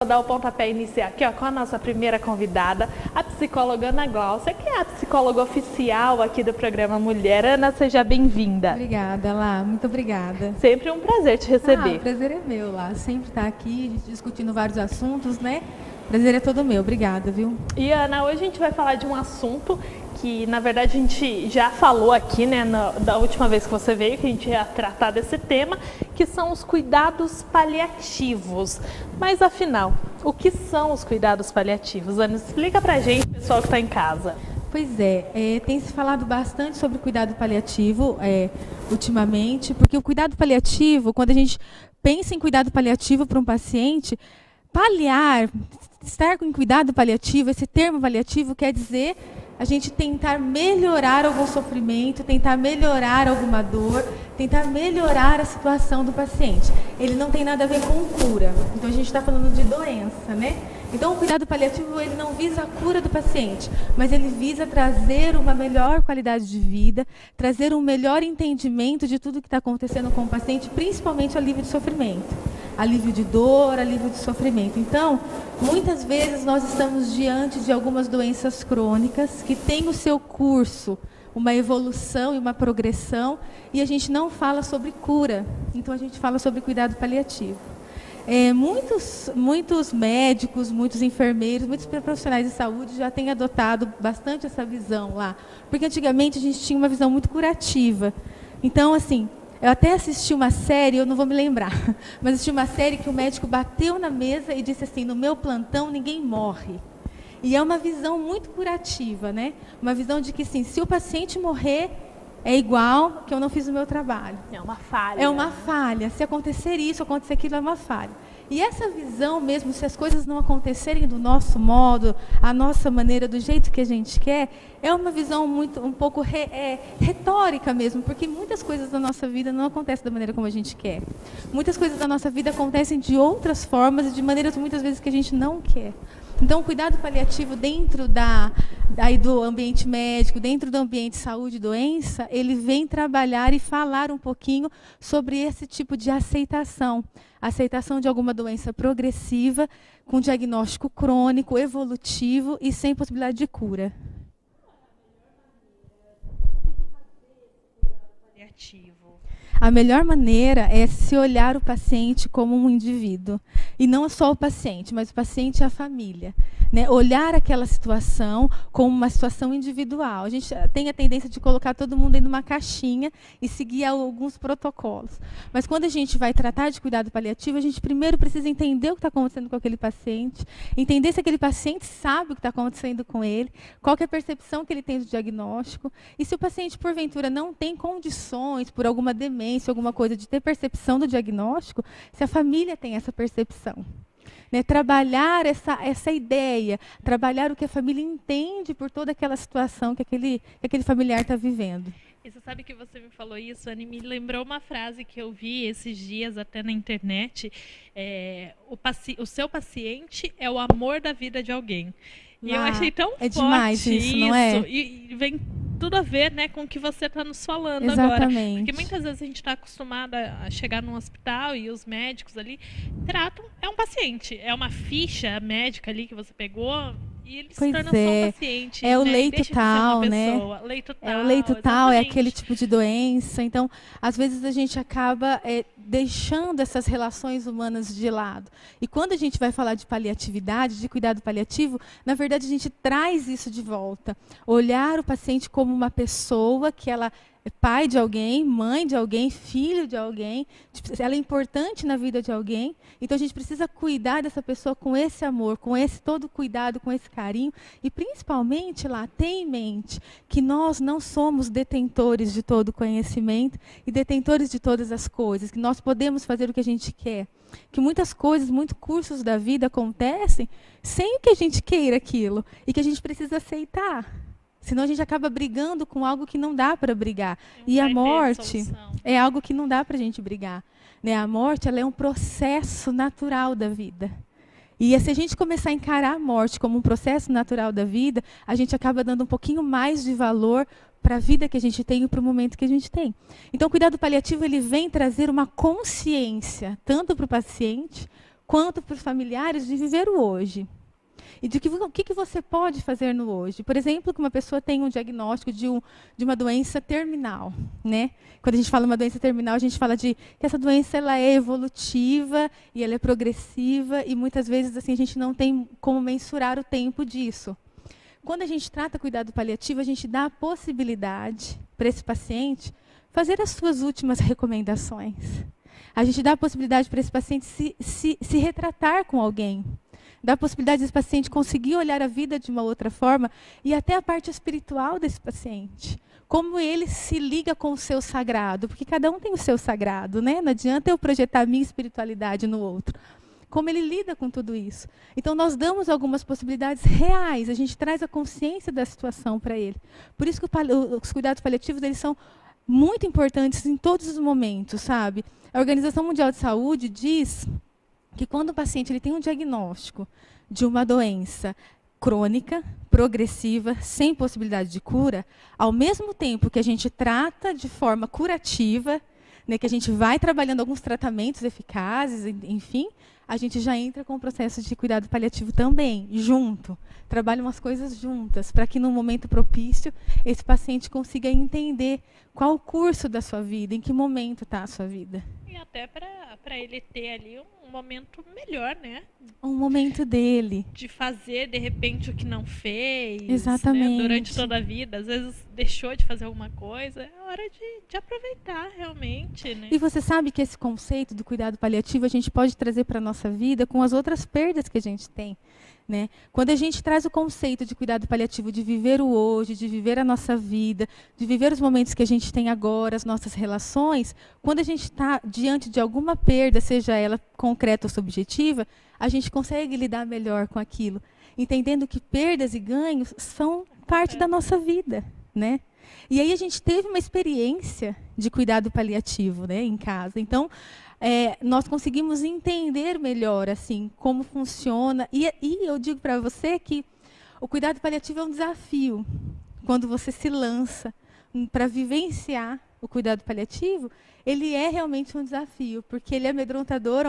Vou dar o pontapé inicial aqui, ó, com a nossa primeira convidada, a psicóloga Ana Gláucia, que é a psicóloga oficial aqui do programa Mulher. Ana, seja bem-vinda. Obrigada, Lá. Muito obrigada. Sempre um prazer te receber. O prazer é meu, Lá. Sempre estar aqui, a gente discutindo vários assuntos, né? Prazer é todo meu. Obrigada, viu? E, Ana, hoje a gente vai falar de um assunto que, na verdade, a gente já falou aqui, né, da última vez que você veio, que a gente ia tratar desse tema, que são os cuidados paliativos. Mas, afinal, o que são os cuidados paliativos? Ana, explica pra gente, pessoal que está em casa. Pois é, tem se falado bastante sobre cuidado paliativo ultimamente, porque o cuidado paliativo, quando a gente pensa em cuidado paliativo para um paciente, paliar, estar com cuidado paliativo, esse termo paliativo quer dizer a gente tentar melhorar algum sofrimento, tentar melhorar alguma dor, tentar melhorar a situação do paciente. Ele não tem nada a ver com cura. Então a gente está falando de doença, né? Então o cuidado paliativo ele não visa a cura do paciente, mas ele visa trazer uma melhor qualidade de vida, trazer um melhor entendimento de tudo que está acontecendo com o paciente, principalmente alívio de sofrimento. Alívio de dor, alívio de sofrimento. Então, muitas vezes nós estamos diante de algumas doenças crônicas que têm o seu curso, uma evolução e uma progressão, e a gente não fala sobre cura. Então, a gente fala sobre cuidado paliativo. Muitos médicos, muitos enfermeiros, muitos profissionais de saúde já têm adotado bastante essa visão lá. Porque antigamente a gente tinha uma visão muito curativa. Então, assim, eu até assisti uma série, eu não vou me lembrar, mas assisti uma série que o médico bateu na mesa e disse assim, no meu plantão ninguém morre. E é uma visão muito curativa, né? Uma visão de que, assim, se o paciente morrer, é igual que eu não fiz o meu trabalho. É uma falha. É uma falha. Se acontecer isso, acontecer aquilo, é uma falha. E essa visão mesmo, se as coisas não acontecerem do nosso modo, a nossa maneira, do jeito que a gente quer, é uma visão um pouco retórica mesmo, porque muitas coisas da nossa vida não acontecem da maneira como a gente quer. Muitas coisas da nossa vida acontecem de outras formas e de maneiras muitas vezes que a gente não quer. Então, o cuidado paliativo dentro do ambiente médico, dentro do ambiente saúde e doença, ele vem trabalhar e falar um pouquinho sobre esse tipo de aceitação. Aceitação de alguma doença progressiva, com diagnóstico crônico, evolutivo e sem possibilidade de cura. A melhor maneira é se olhar o paciente como um indivíduo. E não só o paciente, mas o paciente e a família. Né? Olhar aquela situação como uma situação individual. A gente tem a tendência de colocar todo mundo em uma caixinha e seguir alguns protocolos. Mas quando a gente vai tratar de cuidado paliativo, a gente primeiro precisa entender o que está acontecendo com aquele paciente, entender se aquele paciente sabe o que está acontecendo com ele, qual que é a percepção que ele tem do diagnóstico. E se o paciente, porventura, não tem condições, por alguma demência, alguma coisa, de ter percepção do diagnóstico, se a família tem essa percepção. Né, trabalhar essa ideia, trabalhar o que a família entende por toda aquela situação que aquele familiar está vivendo. E você sabe que você me falou isso, Anne, me lembrou uma frase que eu vi esses dias até na internet, o seu paciente é o amor da vida de alguém. E eu achei tão forte demais isso, não é? E vem tudo a ver, né, com o que você está nos falando Exatamente. agora. Porque muitas vezes a gente está acostumada a chegar num hospital e os médicos ali tratam, é um paciente, é uma ficha médica ali que você pegou e ele se torna só um paciente. É o né? leito Deixa tal, de ser uma né? pessoa. Leito tal, é o leito tal, é exatamente. aquele tipo de doença. Então, às vezes a gente acaba deixando essas relações humanas de lado. E quando a gente vai falar de paliatividade, de cuidado paliativo, na verdade a gente traz isso de volta. Olhar o paciente como uma pessoa que ela é pai de alguém, mãe de alguém, filho de alguém, ela é importante na vida de alguém, então a gente precisa cuidar dessa pessoa com esse amor, com esse todo cuidado, com esse carinho, e principalmente lá, ter em mente que nós não somos detentores de todo conhecimento e detentores de todas as coisas, que nós podemos fazer o que a gente quer, que muitas coisas, muitos cursos da vida acontecem sem que a gente queira aquilo, e que a gente precisa aceitar. Senão a gente acaba brigando com algo que não dá para brigar. E a morte é algo que não dá para a gente brigar. Né? A morte ela é um processo natural da vida. E se a gente começar a encarar a morte como um processo natural da vida, a gente acaba dando um pouquinho mais de valor para a vida que a gente tem e para o momento que a gente tem. Então, o cuidado paliativo ele vem trazer uma consciência, tanto para o paciente quanto para os familiares de viver o hoje. E de o que você pode fazer no hoje. Por exemplo, que uma pessoa tem um diagnóstico de uma doença terminal. Né? Quando a gente fala uma doença terminal, a gente fala de que essa doença ela é evolutiva e ela é progressiva, e muitas vezes assim, a gente não tem como mensurar o tempo disso. Quando a gente trata cuidado paliativo, a gente dá a possibilidade para esse paciente fazer as suas últimas recomendações. A gente dá a possibilidade para esse paciente se retratar com alguém. Dá a possibilidade desse paciente conseguir olhar a vida de uma outra forma e até a parte espiritual desse paciente. Como ele se liga com o seu sagrado, porque cada um tem o seu sagrado, né? Não adianta eu projetar a minha espiritualidade no outro. Como ele lida com tudo isso. Então, nós damos algumas possibilidades reais, a gente traz a consciência da situação para ele. Por isso que os cuidados paliativos eles são muito importantes em todos os momentos, sabe? A Organização Mundial de Saúde diz que quando o paciente ele tem um diagnóstico de uma doença crônica, progressiva, sem possibilidade de cura, ao mesmo tempo que a gente trata de forma curativa, né, que a gente vai trabalhando alguns tratamentos eficazes, enfim, a gente já entra com o processo de cuidado paliativo também, junto. Trabalha umas coisas juntas, para que, num momento propício, esse paciente consiga entender qual o curso da sua vida, em que momento está a sua vida. E até para ele ter ali um momento melhor, né? Um momento dele. De fazer, de repente, o que não fez. Exatamente. Né? Durante toda a vida. Às vezes deixou de fazer alguma coisa. É hora de aproveitar, realmente. Né? E você sabe que esse conceito do cuidado paliativo a gente pode trazer para a nossa vida com as outras perdas que a gente tem. Né? Quando a gente traz o conceito de cuidado paliativo, de viver o hoje, de viver a nossa vida, de viver os momentos que a gente tem agora, as nossas relações, quando a gente está diante de alguma perda, seja ela concreta ou subjetiva, a gente consegue lidar melhor com aquilo, entendendo que perdas e ganhos são parte da nossa vida. Né? E aí a gente teve uma experiência de cuidado paliativo, né, em casa. Então, nós conseguimos entender melhor assim como funciona. E eu digo para você que o cuidado paliativo é um desafio. Quando você se lança para vivenciar o cuidado paliativo, ele é realmente um desafio, porque ele é amedrontador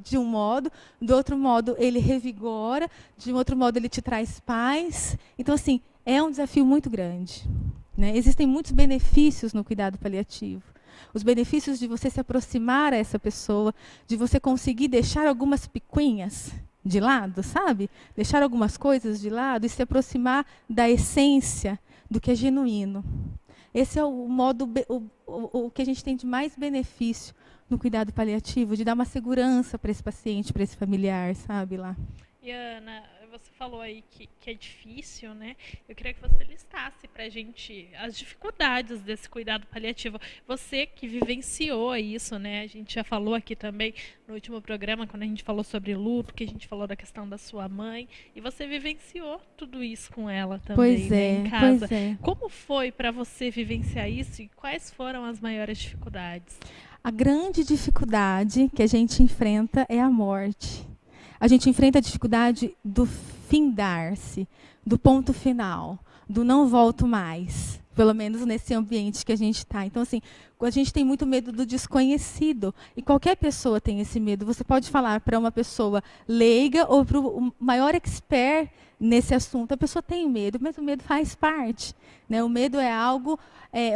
de um modo, do outro modo ele revigora, de um outro modo ele te traz paz. Então, assim, é um desafio muito grande. Né? Existem muitos benefícios no cuidado paliativo. Os benefícios de você se aproximar a essa pessoa, de você conseguir deixar algumas picuinhas de lado, sabe? Deixar algumas coisas de lado e se aproximar da essência do que é genuíno. Esse é o modo, o que a gente tem de mais benefício no cuidado paliativo, de dar uma segurança para esse paciente, para esse familiar, sabe, lá. E Ana, você falou aí que é difícil, né? Eu queria que você listasse para a gente as dificuldades desse cuidado paliativo. Você que vivenciou isso, né? A gente já falou aqui também no último programa, quando a gente falou sobre luto, que a gente falou da questão da sua mãe, e você vivenciou tudo isso com ela também, pois né, em casa. Pois é. Como foi para você vivenciar isso e quais foram as maiores dificuldades? A grande dificuldade que a gente enfrenta é a morte. A gente enfrenta a dificuldade do findar-se, do ponto final, do não volto mais, pelo menos nesse ambiente que a gente está. Então, assim, a gente tem muito medo do desconhecido, e qualquer pessoa tem esse medo. Você pode falar para uma pessoa leiga ou para o maior expert nesse assunto, a pessoa tem medo, mas o medo faz parte. Né? O medo é algo,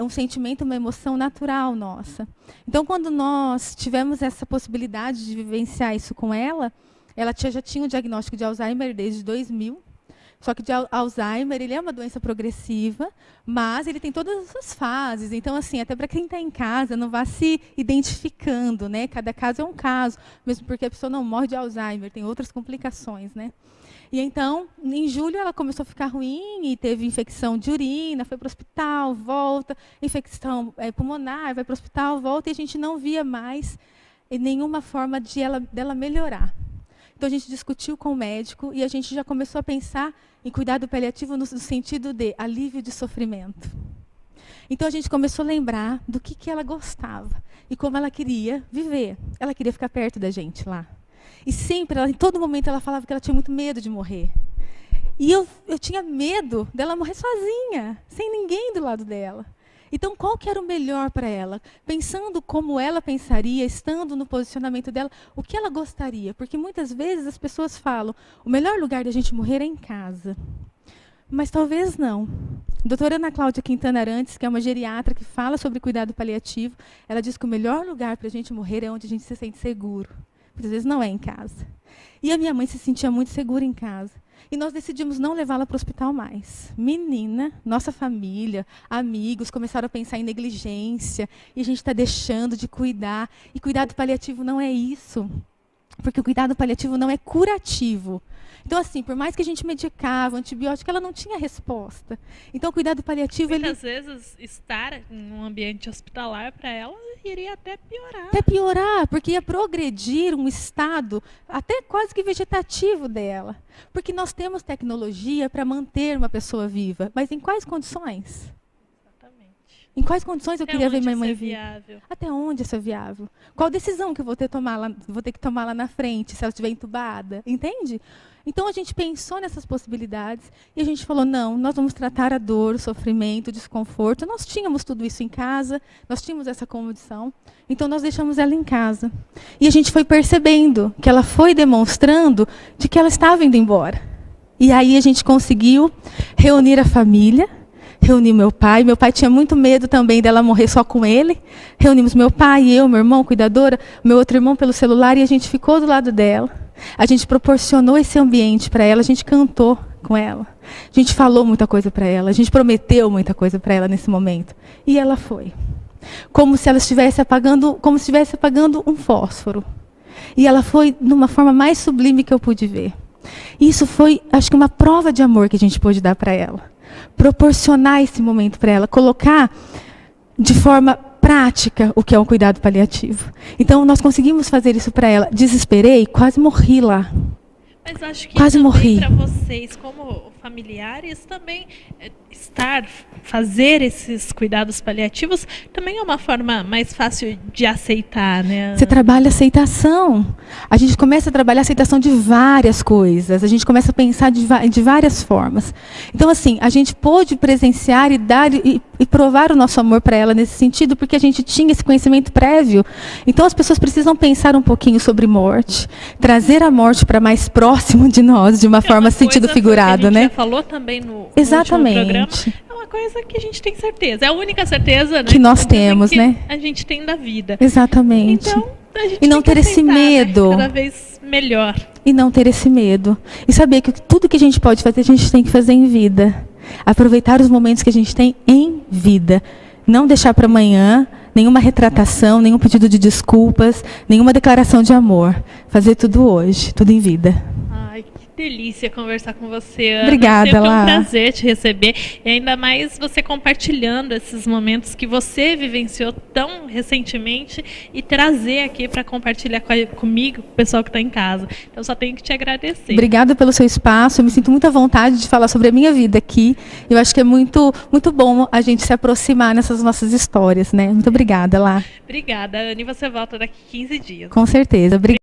um sentimento, uma emoção natural nossa. Então, quando nós tivemos essa possibilidade de vivenciar isso com ela já tinha o diagnóstico de Alzheimer desde 2000, só que Alzheimer ele é uma doença progressiva, mas ele tem todas as fases. Então, assim, até para quem está em casa, não vá se identificando, né? Cada caso é um caso, mesmo porque a pessoa não morre de Alzheimer, tem outras complicações, né? E então, em julho, ela começou a ficar ruim e teve infecção de urina, foi para o hospital, volta, infecção pulmonar, vai para o hospital, volta, e a gente não via mais nenhuma forma dela melhorar. Então, a gente discutiu com o médico e a gente já começou a pensar em cuidado paliativo no sentido de alívio de sofrimento. Então, a gente começou a lembrar do que ela gostava e como ela queria viver. Ela queria ficar perto da gente lá. E sempre, em todo momento, ela falava que ela tinha muito medo de morrer. E eu tinha medo dela morrer sozinha, sem ninguém do lado dela. Então, qual que era o melhor para ela? Pensando como ela pensaria, estando no posicionamento dela, o que ela gostaria? Porque muitas vezes as pessoas falam, o melhor lugar da gente morrer é em casa. Mas talvez não. A doutora Ana Cláudia Quintana Arantes, que é uma geriatra que fala sobre cuidado paliativo, ela diz que o melhor lugar para a gente morrer é onde a gente se sente seguro. Muitas vezes não é em casa. E a minha mãe se sentia muito segura em casa. E nós decidimos não levá-la para o hospital mais. Menina, nossa família, amigos começaram a pensar em negligência. E a gente está deixando de cuidar. E cuidado paliativo não é isso. Porque o cuidado paliativo não é curativo. Então, assim, por mais que a gente medicava, antibiótico, ela não tinha resposta. Então, o cuidado paliativo... Muitas vezes, estar em um ambiente hospitalar, para ela, iria até piorar. Até piorar, porque ia progredir um estado até quase que vegetativo dela. Porque nós temos tecnologia para manter uma pessoa viva. Mas em quais condições? Em quais condições eu queria ver minha mãe viva? Até onde isso é viável? Qual decisão que eu vou ter que tomar lá na frente, se ela estiver entubada? Entende? Então, a gente pensou nessas possibilidades e a gente falou, não, nós vamos tratar a dor, o sofrimento, o desconforto. Nós tínhamos tudo isso em casa, nós tínhamos essa condição, então nós deixamos ela em casa. E a gente foi percebendo que ela foi demonstrando de que ela estava indo embora. E aí a gente conseguiu reunir a família, reuni meu pai tinha muito medo também dela morrer só com ele. Reunimos meu pai, eu, meu irmão, cuidadora, meu outro irmão pelo celular e a gente ficou do lado dela. A gente proporcionou esse ambiente para ela, a gente cantou com ela. A gente falou muita coisa para ela, a gente prometeu muita coisa para ela nesse momento. E ela foi. Como se ela estivesse apagando um fósforo. E ela foi de uma forma mais sublime que eu pude ver. Isso foi, acho que, uma prova de amor que a gente pôde dar para ela. Proporcionar esse momento para ela, colocar de forma prática o que é um cuidado paliativo. Então, nós conseguimos fazer isso para ela. Desesperei, quase morri lá. Mas acho que quase morri. Para vocês, como familiares, também fazer esses cuidados paliativos também é uma forma mais fácil de aceitar, né? Você trabalha aceitação. A gente começa a trabalhar a aceitação de várias coisas. A gente começa a pensar de várias formas. Então, assim, a gente pôde presenciar e dar e provar o nosso amor para ela nesse sentido, porque a gente tinha esse conhecimento prévio. Então, as pessoas precisam pensar um pouquinho sobre morte, trazer a morte para mais próximo de nós, de uma forma sentido figurado, né? Já falou também no Exatamente. último programa. É uma coisa que a gente tem certeza. É a única certeza, né, que nós temos, né? A gente tem da vida. Exatamente. Então, a gente e não tem ter esse medo. Né, cada vez melhor. E não ter esse medo. E saber que tudo que a gente pode fazer, a gente tem que fazer em vida. Aproveitar os momentos que a gente tem em vida. Não deixar para amanhã nenhuma retratação, nenhum pedido de desculpas, nenhuma declaração de amor. Fazer tudo hoje, tudo em vida. Ai, que delícia conversar com você, Ana. Obrigada, Sempre Lá. um prazer te receber. E ainda mais você compartilhando esses momentos que você vivenciou tão recentemente e trazer aqui para compartilhar comigo, com o pessoal que está em casa. Então, só tenho que te agradecer. Obrigada pelo seu espaço. Eu me sinto muito à vontade de falar sobre a minha vida aqui. Eu acho que é muito, muito bom a gente se aproximar nessas nossas histórias, né? Muito obrigada, Lá. Obrigada, Ana. E você volta daqui 15 dias. Com certeza. Obrigada.